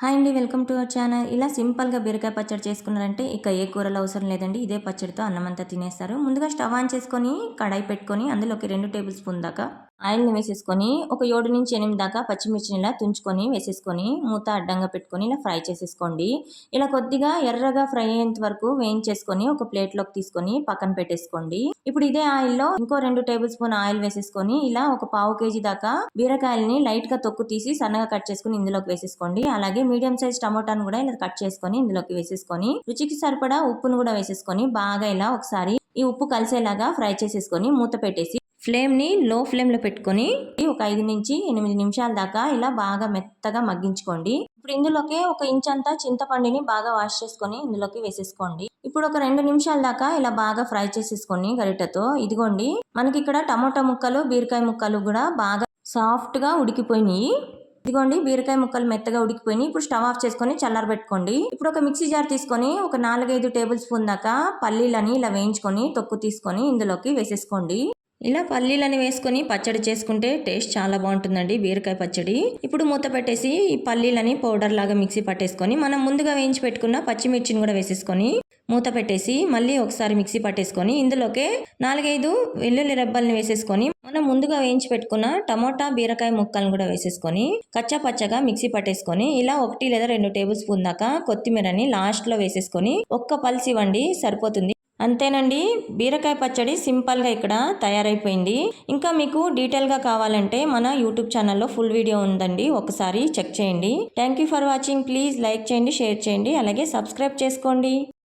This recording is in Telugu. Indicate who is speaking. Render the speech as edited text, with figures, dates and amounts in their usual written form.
Speaker 1: హాయ్ అండి, వెల్కమ్ టు అవర్ ఛానల్. ఇలా సింపుల్గా బీరకాయ పచ్చడి చేసుకున్నారంటే ఇక ఏ కూరలు అవసరం లేదండి. ఇదే పచ్చడితో అన్నమంతా తినేస్తారు. ముందుగా స్టవ్ ఆన్ చేసుకొని కడాయి పెట్టుకొని అందులోకి 2 టేబుల్ స్పూన్ దాకా ఆయిల్ని వేసేసుకొని ఒక 7 నుంచి 8 దాకా పచ్చిమిర్చిని ఇలా తుంచుకొని వేసేసుకొని మూత అడ్డంగా పెట్టుకొని ఇలా ఫ్రై చేసేసుకోండి. ఇలా కొద్దిగా ఎర్రగా ఫ్రై అయ్యేంత వరకు వేయించేసుకొని ఒక ప్లేట్లోకి తీసుకొని పక్కన పెట్టేసుకోండి. ఇప్పుడు ఇదే ఆయిల్లో ఇంకో 2 టేబుల్ స్పూన్ ఆయిల్ వేసేసుకొని ఇలా ఒక పావు కేజీ దాకా బీరకాయలని లైట్ గా తొక్కు తీసి సన్నగా కట్ చేసుకుని ఇందులోకి వేసేసుకోండి. అలాగే మీడియం సైజ్ టమోటాను కూడా ఇలా కట్ చేసుకొని ఇందులోకి వేసేసుకొని రుచికి సరిపడా ఉప్పును కూడా వేసేసుకొని బాగా ఇలా ఒకసారి ఈ ఉప్పు కలిసేలాగా ఫ్రై చేసేసుకొని మూత పెట్టేసి ఫ్లేమ్ ని లో ఫ్లేమ్ లో పెట్టుకొని ఒక 5 నుంచి 8 నిమిషాల దాకా ఇలా బాగా మెత్తగా మగ్గించుకోండి. ఇప్పుడు ఇందులోకి ఒక ఇంచంతా చింతపండుని బాగా వాష్ చేసుకొని ఇందులోకి వేసేసుకోండి. ఇప్పుడు ఒక 2 నిమిషాల దాకా ఇలా బాగా ఫ్రై చేసేసుకొని గరిటెతో ఇదిగోండి, మనకి ఇక్కడ టమోటా ముక్కలు బీరకాయ ముక్కలు కూడా బాగా సాఫ్ట్ గా ఉడికిపోయినాయి. ఇదిగోండి, బీరకాయ ముక్కలు మెత్తగా ఉడికిపోయినాయి. ఇప్పుడు స్టవ్ ఆఫ్ చేసుకొని చల్లారబెట్టుకోండి. ఇప్పుడు ఒక మిక్సీ జార్ తీసుకొని ఒక 4-5 టేబుల్ స్పూన్ దాకా పల్లీలని ఇలా వేయించుకొని తొక్కు తీసుకొని ఇందులోకి వేసేసుకోండి. ఇలా పల్లీలని వేసుకొని పచ్చడి చేసుకుంటే టేస్ట్ చాలా బాగుంటుందండి, బీరకాయ పచ్చడి. ఇప్పుడు మూత పెట్టేసి ఈ పల్లీలని పౌడర్ లాగా మిక్సీ పట్టేసుకొని మనం ముందుగా వేయించి పెట్టుకున్న పచ్చిమిర్చిని కూడా వేసేసుకొని మూత పెట్టేసి మళ్ళీ ఒకసారి మిక్సీ పట్టేసుకొని ఇందులోకే 4-5 వెల్లుల్లి రెబ్బల్ని వేసేసుకొని మనం ముందుగా వేయించి పెట్టుకున్న టమోటా బీరకాయ ముక్కలను కూడా వేసేసుకొని కచ్చా పచ్చగా మిక్సీ పట్టేసుకొని ఇలా 1 లేదా 2 టేబుల్ స్పూన్ దాకా కొత్తిమీరని లాస్ట్ లో వేసేసుకొని ఒక్క పల్స్ ఇవ్వండి, సరిపోతుంది. అంతేనండి, బీరకాయ పచ్చడి సింపుల్గా ఇక్కడ తయారైపోయింది. ఇంకా మీకు డీటెయిల్గా కావాలంటే మన యూట్యూబ్ ఛానల్లో ఫుల్ వీడియో ఉందండి, ఒకసారి చెక్ చేయండి. Thank you for watching. Please like చేయండి, షేర్ చేయండి, అలాగే సబ్స్క్రైబ్ చేసుకోండి.